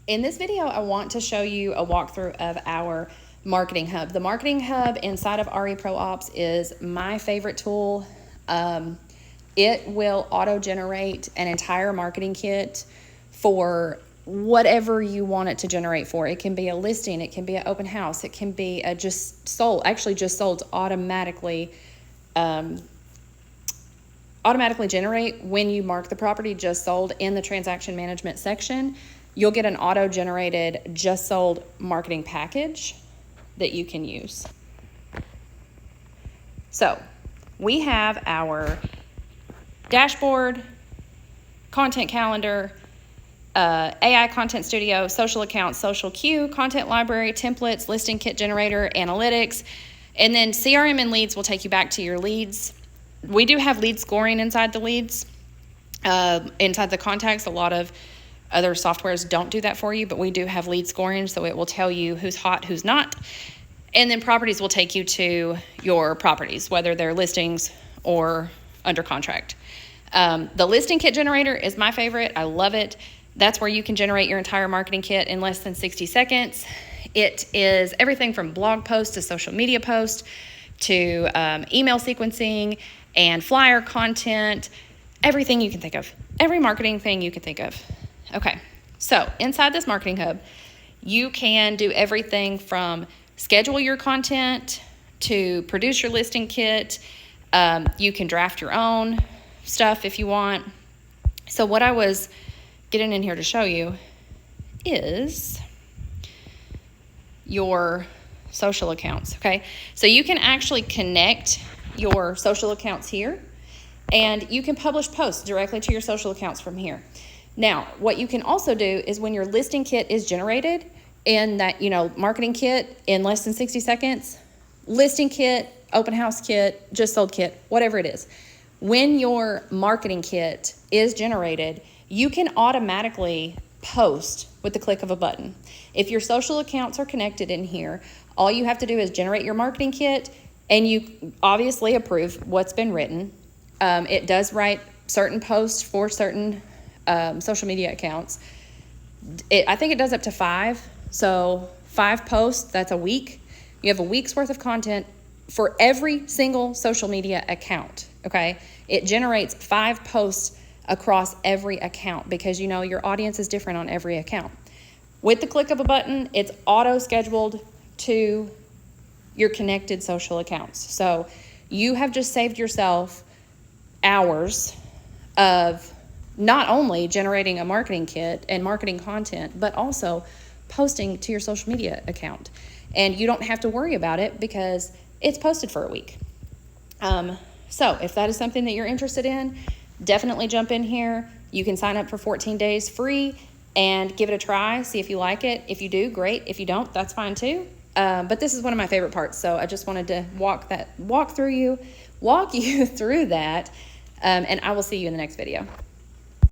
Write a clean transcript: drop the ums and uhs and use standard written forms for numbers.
In this video, I want to show you a walkthrough of our marketing hub. The marketing hub inside of repros is my favorite tool. It will auto-generate an entire marketing kit for whatever you want it to generate for. It can be a listing, it can be an open house, it can be a just sold automatically generate when you mark the property just sold in the transaction management section. You'll get an auto-generated just sold marketing package that you can use. So we have our dashboard, content calendar, AI content studio, social accounts, social queue, content library, templates, listing kit generator, analytics, and then CRM and leads will take you back to your leads. We do have lead scoring inside the leads, inside the contacts. A lot of other softwares don't do that for you, but we do have lead scoring, so it will tell you who's hot, who's not. And then properties will take you to your properties, whether they're listings or under contract. The listing kit generator is my favorite. I love it. That's where you can generate your entire marketing kit in less than 60 seconds. It is everything from blog posts to social media posts to email sequencing and flyer content, everything you can think of, every marketing thing you can think of. Okay, so inside this marketing hub, you can do everything from schedule your content to produce your listing kit. You can draft your own stuff if you want. So what I was getting in here to show you is your social accounts, okay? So you can actually connect your social accounts here, and you can publish posts directly to your social accounts from here. Now, what you can also do is when your listing kit is generated in that, marketing kit in less than 60 seconds, listing kit, open house kit, just sold kit, whatever it is, when your marketing kit is generated, you can automatically post with the click of a button. If your social accounts are connected in here, all you have to do is generate your marketing kit, and you obviously approve what's been written. It does write certain posts for certain social media accounts. I think it does up to 5. So 5 posts, that's a week. You have a week's worth of content for every single social media account, okay? It generates 5 posts across every account because your audience is different on every account. With the click of a button, it's auto-scheduled to your connected social accounts. So you have just saved yourself hours of not only generating a marketing kit and marketing content, but also posting to your social media account. And you don't have to worry about it because it's posted for a week. So if that is something that you're interested in, definitely jump in here. You can sign up for 14 days free and give it a try, see if you like it. If you do, great. If you don't, that's fine too. But this is one of my favorite parts, so I just wanted to walk you through that, and I will see you in the next video.